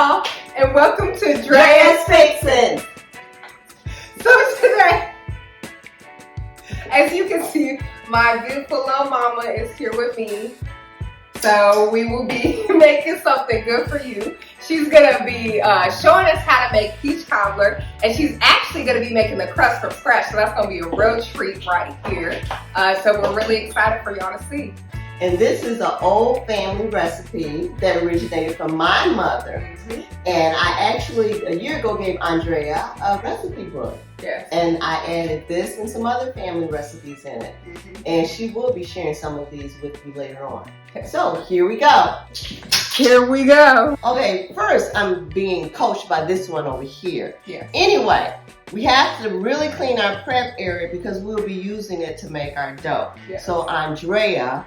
y'all, and welcome to Drea's Fixin'. So today, as you can see, my beautiful little mama is here with me. So we will be making something good for you. She's gonna be showing us how to make peach cobbler, and she's actually gonna be making the crust from scratch. So that's gonna be a real treat right here. So we're really excited for y'all to see. And this is an old family recipe that originated from my mother. And I actually, a year ago, gave Andrea a recipe book. Yes. And I added this and some other family recipes in it. And she will be sharing some of these with you later on. Okay. So here we go. Here we go. Okay, first I'm being coached by this one over here. Yes. Anyway, we have to really clean our prep area because we'll be using it to make our dough. Yes. So Andrea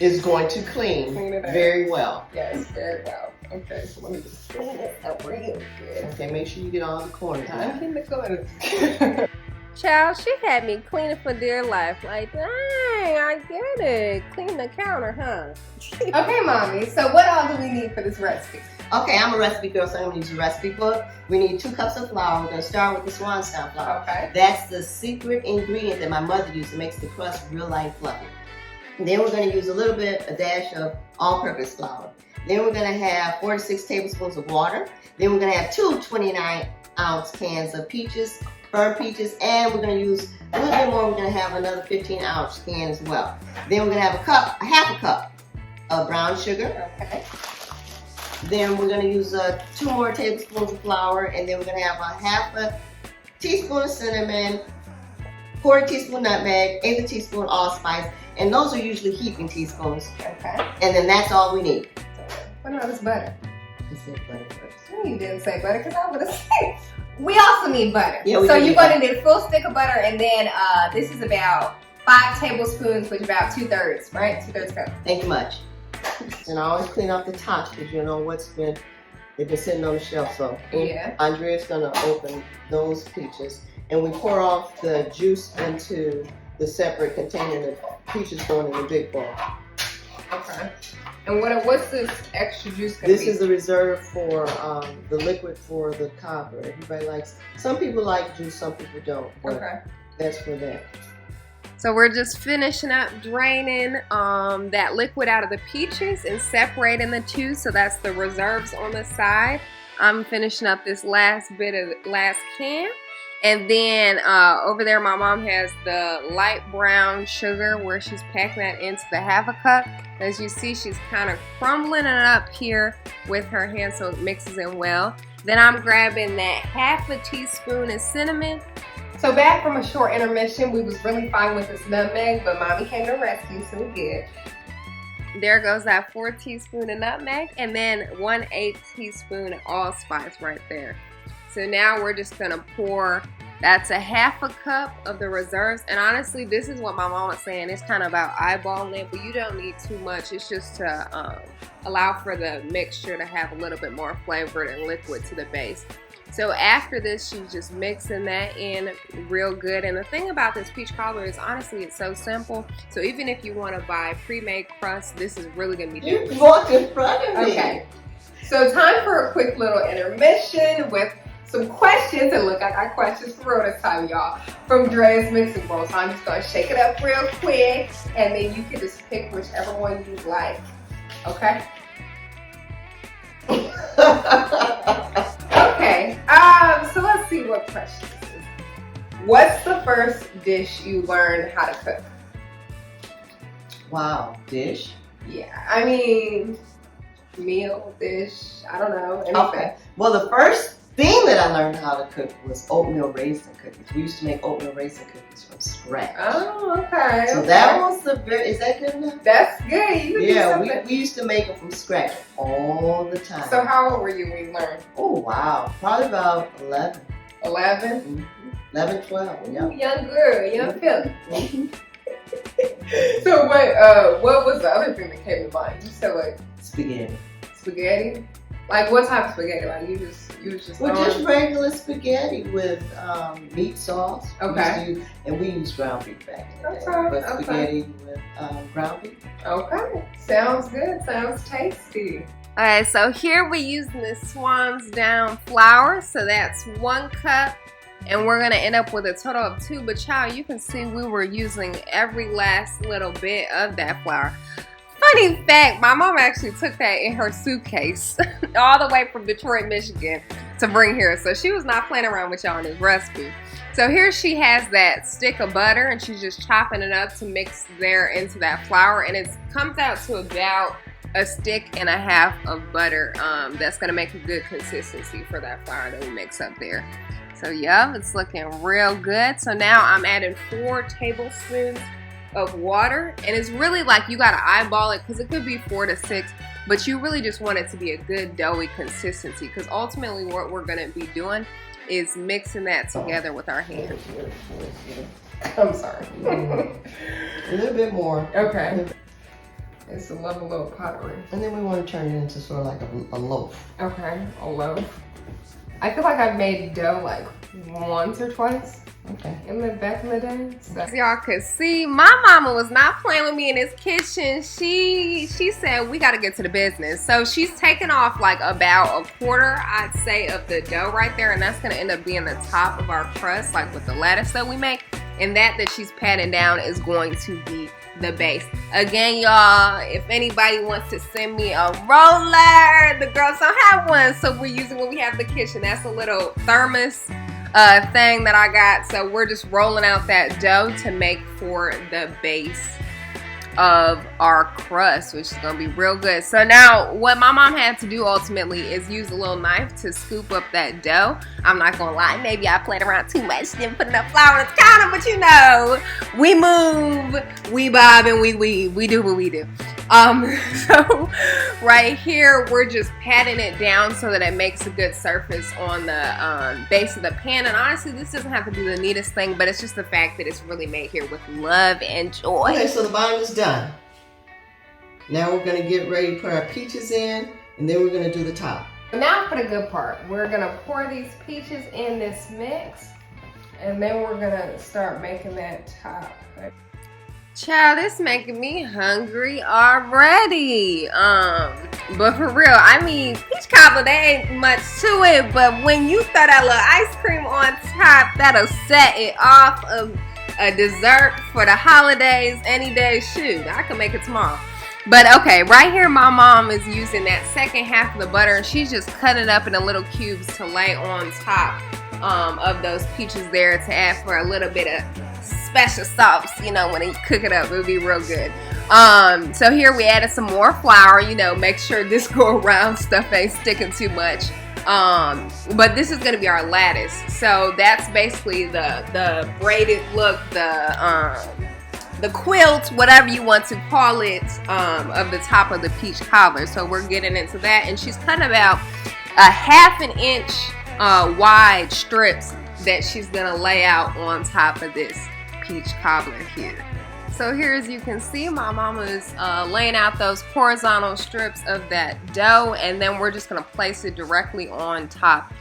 is going to clean it up very well. Yes, very well. Okay, so let me just clean it up real good. Okay, make sure you get all the corners out. I'm getting the corners. Child, she had me cleaning for dear life. Like, dang, I get it. Clean the counter, huh? Okay, mommy, so what all do we need for this recipe? Okay, I'm a recipe girl, so I'm gonna use a recipe book. We need 2 cups of flour. We're gonna start with the Swans flour. Okay. That's the secret ingredient that my mother used to make the crust real light fluffy. Then we're going to use a dash of all-purpose flour. Then we're going to have 4 to 6 tablespoons of water. Then we're going to have 2 29-ounce cans of peaches, firm peaches, and we're going to use a little bit more. We're going to have another 15-ounce can as well. Then we're going to have half a cup of brown sugar. Okay. Then we're going to use 2 more tablespoons of flour, and then we're going to have half a teaspoon of cinnamon, 1/4 teaspoon nutmeg, 1/8 teaspoon allspice, and those are usually heaping teaspoons. Okay. And then that's all we need. What about this butter? You said butter first. No, you didn't say butter because I would have said. We also need butter. Yeah, we so do you're need going to butter. need a full stick of butter, and then this is about 5 tablespoons, which is about 2/3, right? 2/3 cup. Thank you much. And I always clean off the tops because you know they've been sitting on the shelf. So Yeah. Andrea's gonna open those peaches, and we pour off the juice into the separate container. The peaches going in the big bowl. Okay. And what's this extra juice going to This be? is the reserve for the liquid for the cobbler. Everybody likes. Some people like juice, some people don't. But Okay. that's for that. So we're just finishing up draining that liquid out of the peaches and separating the two. So that's the reserves on the side. I'm finishing up this last can. And then over there, my mom has the light brown sugar where she's packing that into the half a cup. As you see, she's kind of crumbling it up here with her hand so it mixes in well. Then I'm grabbing that 1/2 teaspoon of cinnamon. So back from a short intermission, we was really fine with this nutmeg, but mommy came to rescue, so we good. There goes that 4 teaspoon of nutmeg, and then 1/8 teaspoon of allspice right there. So now we're just gonna pour, that's a 1/2 cup of the reserves. And honestly, this is what my mom was saying. It's kind of about eyeballing it, but you don't need too much. It's just to allow for the mixture to have a little bit more flavor and liquid to the base. So after this, she's just mixing that in real good. And the thing about this peach cobbler is honestly, it's so simple. So even if you want to buy pre-made crust, this is really going to be You good. walked in front of me. Okay. So time for a quick little intermission with some questions. And look, I got questions for real this time, y'all, from Dre's Mixing Bowl. So I'm just going to shake it up real quick, and then you can just pick whichever one you like. Okay? Okay, so let's see what question this is. What's the first dish you learned how to cook? Wow, dish. Yeah, I mean, meal, dish, I don't know, anything. Okay. Well, the first thing that I learned how to cook was oatmeal raisin cookies. We used to make oatmeal raisin cookies from scratch. Oh, okay. So okay. that was is that good enough? That's good. You can do Yeah, something. we used to make them from scratch all the time. So how old were you when you learned? Oh, wow. Probably about 11. 11? 11, 12. Yeah. Young girl, young fella. Mhm. So what was the other thing that came to mind? You said like Spaghetti. spaghetti? Like what type of spaghetti? Like you was just Well, throwing- just regular spaghetti with meat sauce. Okay. And we used ground beef back in the day. Okay, But okay. spaghetti with ground beef. Okay, sounds good. Sounds tasty. Alright, so here we're using the Swans down flour. So that's 1 cup. And we're going to end up with a total of 2. But child, you can see we were using every last little bit of that flour. Funny fact, my mom actually took that in her suitcase all the way from Detroit, Michigan to bring here. So she was not playing around with y'all in this recipe. So here she has that stick of butter and she's just chopping it up to mix there into that flour. And it comes out to about a stick and a half of butter. That's going to make a good consistency for that flour that we mix up there. So yeah, it's looking real good. So now I'm adding 4 tablespoons of water, and it's really like you gotta eyeball it because it could be 4 to 6, but you really just want it to be a good doughy consistency because ultimately what we're gonna be doing is mixing that together with our hands. I'm sorry. A little bit more. Okay. It's a little pottery. And then we want to turn it into sort of like a loaf. Okay, a loaf. I feel like I've made dough like once or twice. Okay. Back in the day. So. As y'all could see, my mama was not playing with me in this kitchen. She said we gotta get to the business. So she's taking off like about 1/4, I'd say, of the dough right there, and that's gonna end up being the top of our crust, like with the lattice that we make. And that she's patting down is going to be the base. Again, y'all, if anybody wants to send me a roller, the girls don't have one, so we're using what we have in the kitchen. That's a little thermos thing that I got. So we're just rolling out that dough to make for the base of our crust, which is gonna be real good. So now what my mom had to do ultimately is use a little knife to scoop up that dough. I'm not gonna lie, maybe I played around too much, didn't put enough flour on the counter, but you know, we move, we bob, and we weave. We do what we do. So right here we're just patting it down so that it makes a good surface on the base of the pan. And honestly, this doesn't have to be the neatest thing, but it's just the fact that it's really made here with love and joy. Okay, so the bottom is done. Now we're gonna get ready to put our peaches in, and then we're gonna do the top. Now for the good part. We're gonna pour these peaches in this mix, and then we're gonna start making that top. Child, it's making me hungry already. But for real, I mean, peach cobbler, there ain't much to it, but when you throw that little ice cream on top, that'll set it off of a dessert for the holidays any day. Shoot, I can make it tomorrow. But okay, right here my mom is using that second half of the butter, and she's just cutting it up into little cubes to lay on top of those peaches there to add for a little bit of special sauce. You know, when you cook it up, it'll be real good. So here we added some more flour. You know, make sure this go around stuff ain't sticking too much. But this is gonna be our lattice. So that's basically the braided look, the quilt, whatever you want to call it, of the top of the peach cobbler. So we're getting into that, and she's cutting about a 1/2 inch wide strips that she's gonna lay out on top of this peach cobbler here. So here, as you can see, my mama is laying out those horizontal strips of that dough, and then we're just gonna place it directly on top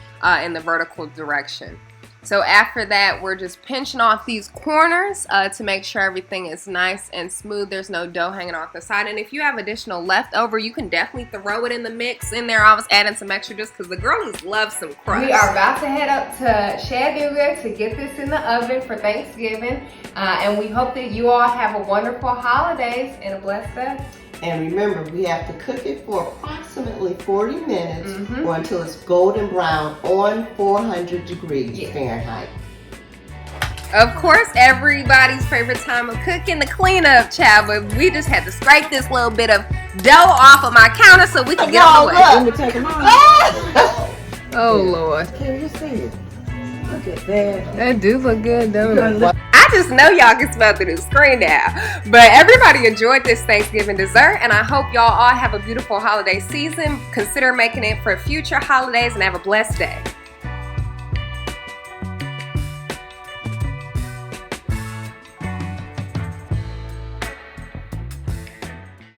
in the vertical direction. So after that, we're just pinching off these corners to make sure everything is nice and smooth. There's no dough hanging off the side. And if you have additional leftover, you can definitely throw it in the mix in there. I was adding some extra just because the girlies love some crust. We are about to head up to Chattanooga to get this in the oven for Thanksgiving. And we hope that you all have a wonderful holidays and a blessed day. And remember, we have to cook it for approximately 40 minutes or until it's golden brown on 400 degrees Fahrenheit. Of course, everybody's favorite time of cooking, the cleanup, child. But we just had to scrape this little bit of dough off of my counter so we can get on the way. Let me take them off. Oh, Lord. Can you see it? Look at that. That do look good, don't it? I just know y'all can smell through the screen now. But everybody enjoyed this Thanksgiving dessert, and I hope y'all all have a beautiful holiday season. Consider making it for future holidays, and have a blessed day.